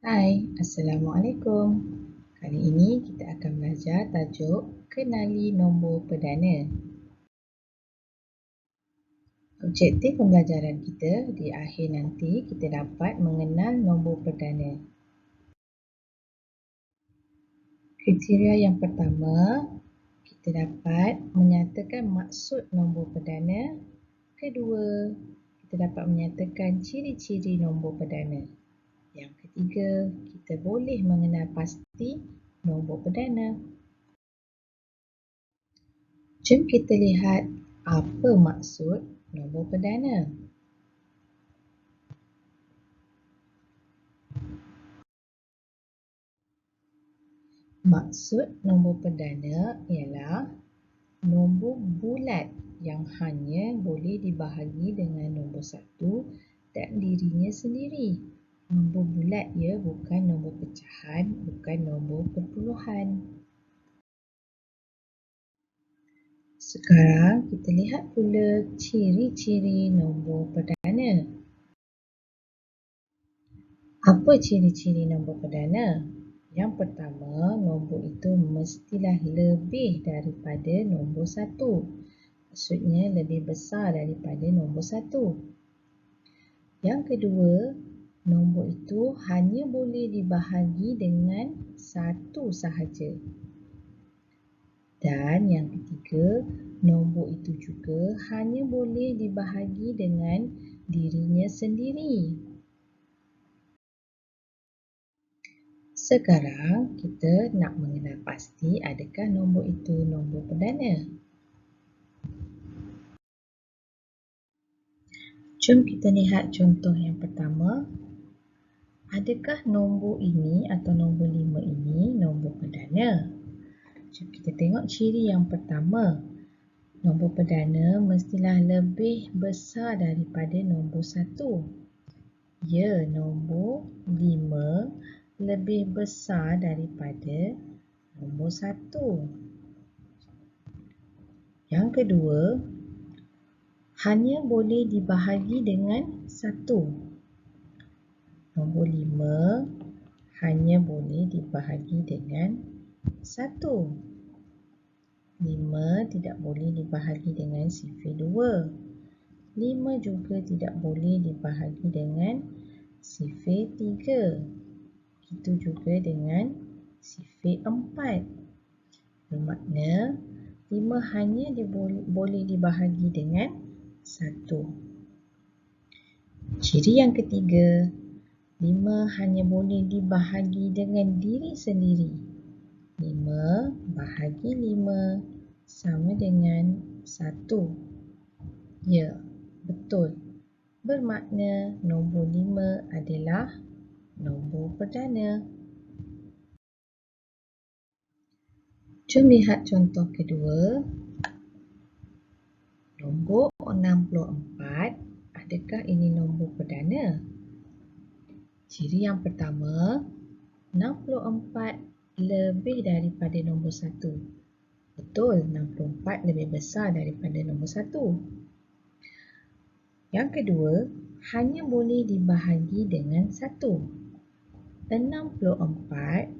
Hai, Assalamualaikum. Kali ini kita akan belajar tajuk Kenali Nombor Perdana. Objektif pembelajaran kita di akhir nanti kita dapat mengenal nombor perdana. Kriteria yang pertama, kita dapat menyatakan maksud nombor perdana. Kedua, kita dapat menyatakan ciri-ciri nombor perdana. Yang ketiga, kita boleh mengenal pasti nombor perdana. Jom kita lihat apa maksud nombor perdana. Maksud nombor perdana ialah nombor bulat yang hanya boleh dibahagi dengan nombor 1 dan dirinya sendiri. Nombor bulat ia bukan nombor pecahan, bukan nombor perpuluhan. Sekarang kita lihat pula ciri-ciri nombor perdana. Apa ciri-ciri nombor perdana? Yang pertama, nombor itu mestilah lebih daripada nombor 1. Maksudnya lebih besar daripada nombor 1. Yang kedua, nombor itu hanya boleh dibahagi dengan 1 sahaja. Dan yang ketiga, nombor itu juga hanya boleh dibahagi dengan dirinya sendiri. Sekarang kita nak mengenal pasti adakah nombor itu nombor perdana. Jom kita lihat contoh yang pertama. Adakah nombor ini atau nombor 5 ini nombor perdana? Jom kita tengok ciri yang pertama. Nombor perdana mestilah lebih besar daripada nombor 1. Ya, nombor 5 lebih besar daripada nombor 1. Yang kedua, hanya boleh dibahagi dengan 1. Nombor 5 hanya boleh dibahagi dengan 1. 5 tidak boleh dibahagi dengan sifir 2. 5 juga tidak boleh dibahagi dengan sifir 3. Itu juga dengan sifir 4. Bermakna 5 hanya boleh dibahagi dengan 1. Ciri yang ketiga, 5 hanya boleh dibahagi dengan diri sendiri. 5 bahagi 5 sama dengan 1. Ya, betul. Bermakna nombor 5 adalah nombor perdana. Jom lihat contoh kedua. Nombor 64, adakah ini nombor perdana? Ciri yang pertama, 64 lebih daripada nombor 1. Betul, 64 lebih besar daripada nombor 1. Yang kedua, hanya boleh dibahagi dengan 1. 64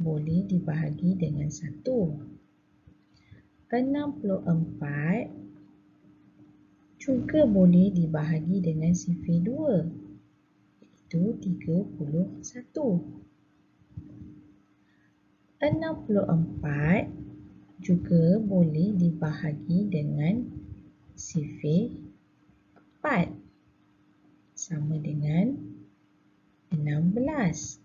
boleh dibahagi dengan 1. 64 juga boleh dibahagi dengan sifir 2, iaitu 31. 64 juga boleh dibahagi dengan sifir 4, sama dengan 16.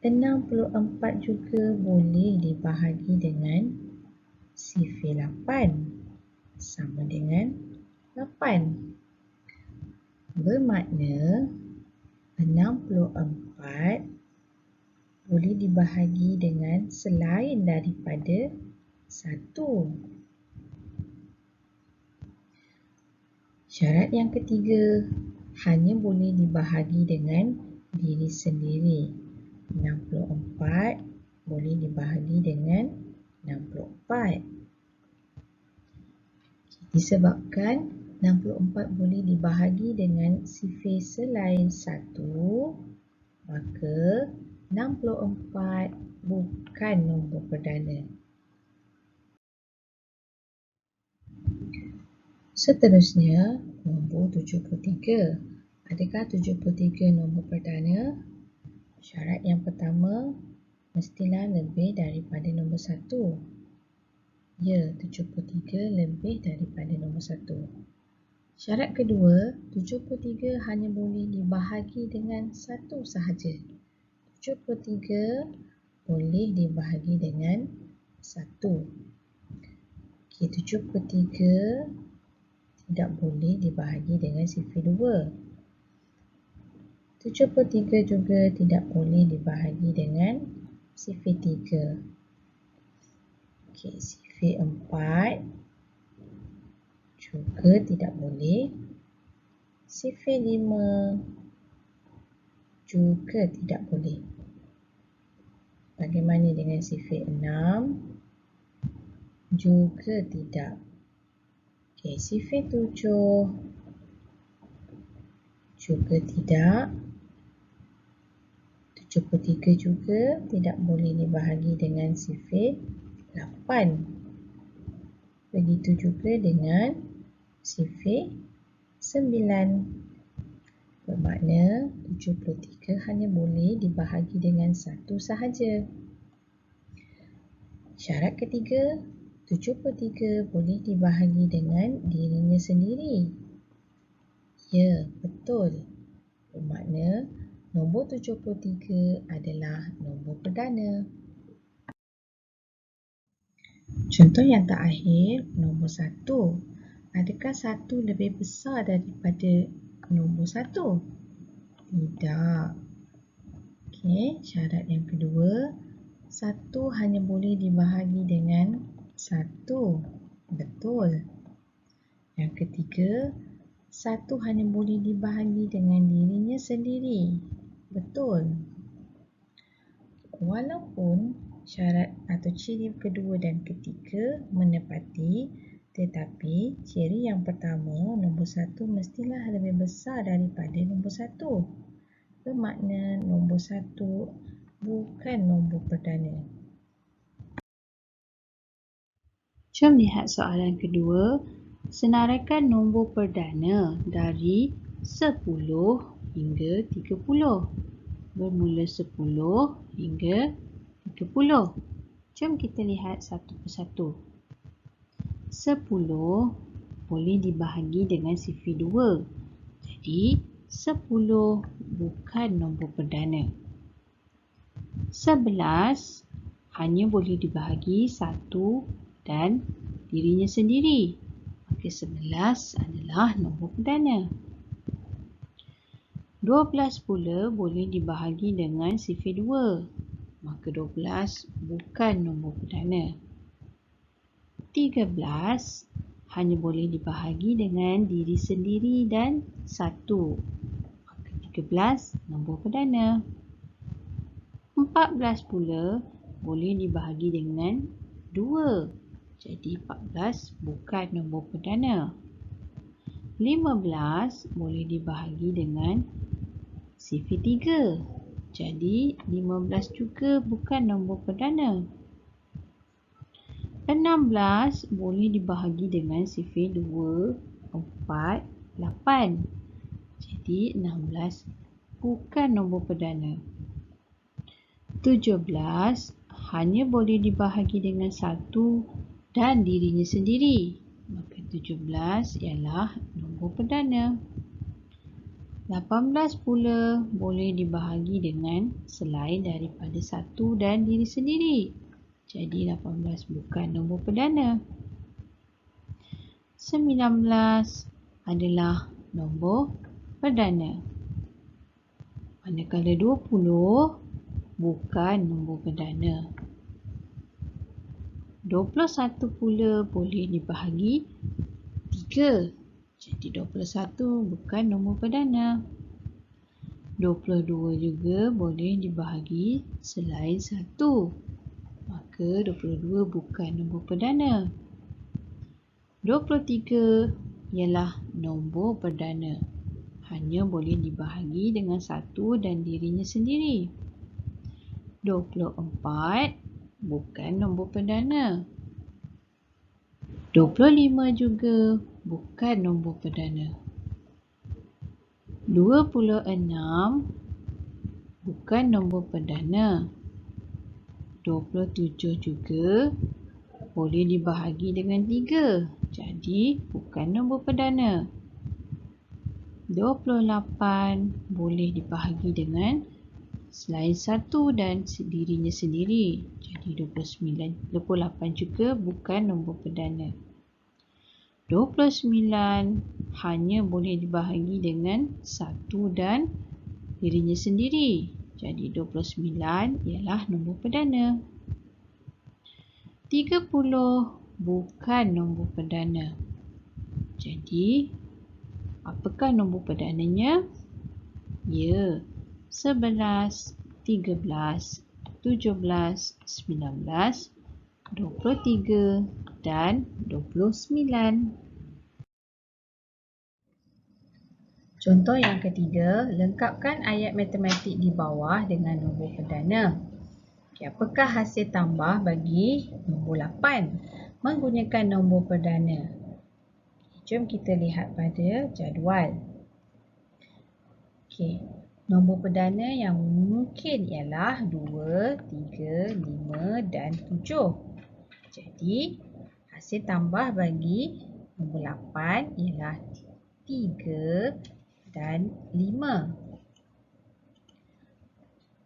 64 juga boleh dibahagi dengan sifir 8, sama dengan 8. Bermakna 64 boleh dibahagi dengan selain daripada 1. Syarat yang ketiga, hanya boleh dibahagi dengan diri sendiri. 64 boleh dibahagi dengan 64. Disebabkan 64 boleh dibahagi dengan sifir selain 1, maka 64 bukan nombor perdana. Seterusnya, nombor 73. Adakah 73 nombor perdana? Syarat yang pertama, mestilah lebih daripada nombor 1. Ya, 73 lebih daripada nombor 1. Syarat kedua, 73 hanya boleh dibahagi dengan 1 sahaja. 73 boleh dibahagi dengan 1. Okey, 73 tidak boleh dibahagi dengan sifar 2. 73 juga tidak boleh dibahagi dengan sifar 3. Okey, sifar 4 juga tidak boleh. Sifar 5 juga tidak boleh. Bagaimana dengan sifar 6? Juga tidak. Okey, sifar 7 juga tidak. 73 juga tidak boleh dibahagi dengan sifar 8. Begitu juga dengan sifar 9. Bermakna 73 hanya boleh dibahagi dengan 1 sahaja. Syarat ketiga, 73 boleh dibahagi dengan dirinya sendiri. Ya, betul. Bermakna nombor 73 adalah nombor perdana. Contoh yang terakhir, nombor 1. Adakah 1 lebih besar daripada nombor 1? Tidak. Okey, syarat yang kedua, 1 hanya boleh dibahagi dengan 1. Betul. Yang ketiga, 1 hanya boleh dibahagi dengan dirinya sendiri. Betul. Walaupun syarat atau ciri kedua dan ketiga menepati, tetapi ciri yang pertama, nombor 1 mestilah lebih besar daripada nombor 1. Bermakna nombor 1 bukan nombor perdana. Jom lihat soalan kedua. Senaraikan nombor perdana dari 10 hingga 30. Bermula 10 hingga 30. Jom kita lihat satu persatu. 10 boleh dibahagi dengan sifar 2. Jadi, 10 bukan nombor perdana. 11 hanya boleh dibahagi 1 dan dirinya sendiri. Maka 11 adalah nombor perdana. 12 pula boleh dibahagi dengan sifar 2. Maka 12 bukan nombor perdana. 13 hanya boleh dibahagi dengan diri sendiri dan 1. Maka 13 nombor perdana. 14 pula boleh dibahagi dengan 2. Jadi 14 bukan nombor perdana. 15 boleh dibahagi dengan sifar 3. Jadi 15 juga bukan nombor perdana. 16 boleh dibahagi dengan sifar 2, 4, 8. Jadi 16 bukan nombor perdana. 17 hanya boleh dibahagi dengan 1 dan dirinya sendiri. Maka 17 ialah nombor perdana. 18 pula boleh dibahagi dengan selain daripada 1 dan diri sendiri. Jadi 18 bukan nombor perdana. 19 adalah nombor perdana. Manakala 20 bukan nombor perdana. 21 pula boleh dibahagi 3. Jadi 21 bukan nombor perdana. 22 juga boleh dibahagi selain 1. Maka 22 bukan nombor perdana. 23 ialah nombor perdana. hanya boleh dibahagi dengan 1 dan dirinya sendiri. 24 bukan nombor perdana. 25 juga bukan nombor perdana. 26 bukan nombor perdana. 27 juga boleh dibahagi dengan 3, jadi bukan nombor perdana. 28 boleh dibahagi dengan selain 1 dan dirinya sendiri, jadi 28 juga bukan nombor perdana. 29 hanya boleh dibahagi dengan 1 dan dirinya sendiri, jadi 29 ialah nombor perdana. 30 bukan nombor perdana. Jadi, apakah nombor perdananya? Ya, 11, 13, 17, 19, 23 dan 29. Contoh yang ketiga, lengkapkan ayat matematik di bawah dengan nombor perdana. Apakah hasil tambah bagi nombor 8 menggunakan nombor perdana? Jom kita lihat pada jadual. Nombor perdana yang mungkin ialah 2, 3, 5 dan 7. Jadi, hasil tambah bagi nombor 8 ialah 3 dan 5.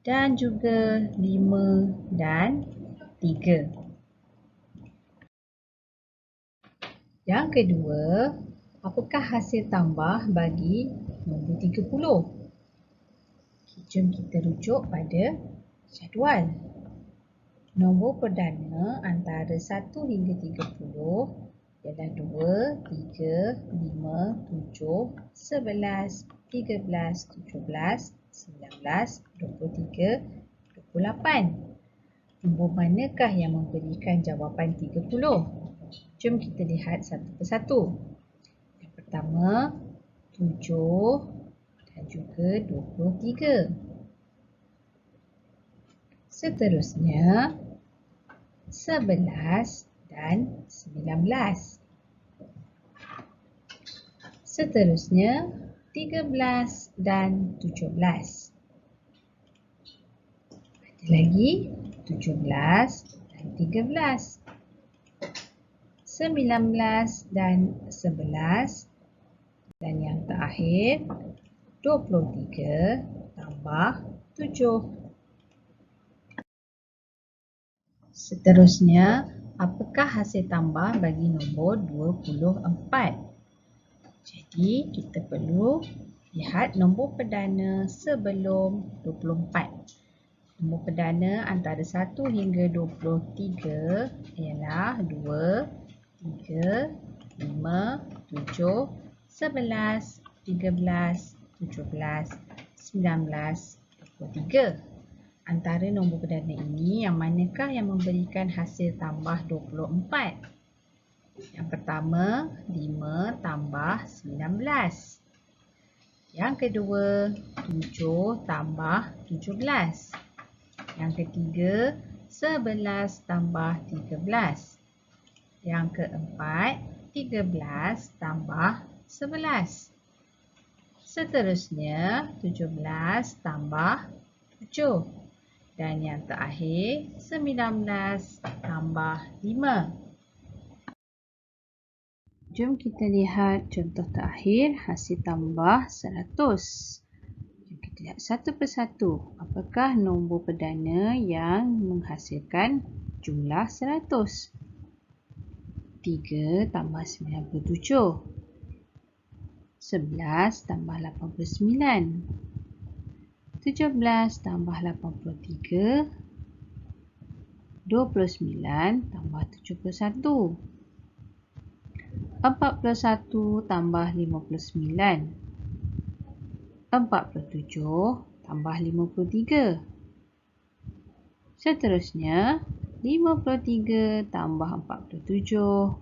Dan juga 5 dan 3. Yang kedua, apakah hasil tambah bagi nombor 30? Jom kita rujuk pada jadual. Nombor perdana antara 1 hingga 30 ialah 2, 3, 5, 7, 11, 13, 17, 19, 23, 28. Nombor manakah yang memberikan jawapan 30? Jom kita lihat satu persatu. Yang pertama, 7 dan juga 23. Seterusnya, 11 dan 19. Seterusnya, 13 dan 17. Ada lagi 17 dan 13. 19 dan 11. Dan yang terakhir, 23 tambah 7. Seterusnya, apakah hasil tambah bagi nombor 24? Jadi, kita perlu lihat nombor perdana sebelum 24. Nombor perdana antara 1 hingga 23 ialah 2, 3, 5, 7, 11, 13, 17, 19, 23. Antara nombor perdana ini, yang manakah yang memberikan hasil tambah 24? Yang pertama, 5 tambah 19. Yang kedua, 7 tambah 17. Yang ketiga, 11 tambah 13. Yang keempat, 13 tambah 11. Seterusnya, 17 tambah 7. Dan yang terakhir, 19 tambah 5. Jom kita lihat contoh terakhir, hasil tambah 100. Jom kita lihat satu persatu. Apakah nombor perdana yang menghasilkan jumlah 100? 3 tambah 97. 11 tambah 89. 17 tambah 83. 29 tambah 71. 41 tambah 59. 47 tambah 53. Seterusnya, 53 tambah 47.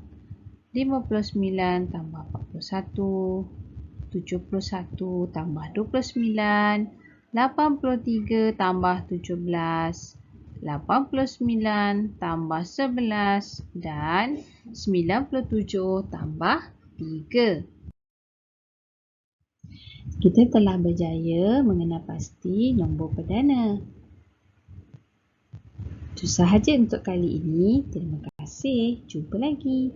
59 tambah 41. 71 tambah 29, 83 tambah 17, 89 tambah 11 dan 97 tambah 3. Kita telah berjaya mengenal pasti nombor perdana. Itu sahaja untuk kali ini. Terima kasih. Jumpa lagi.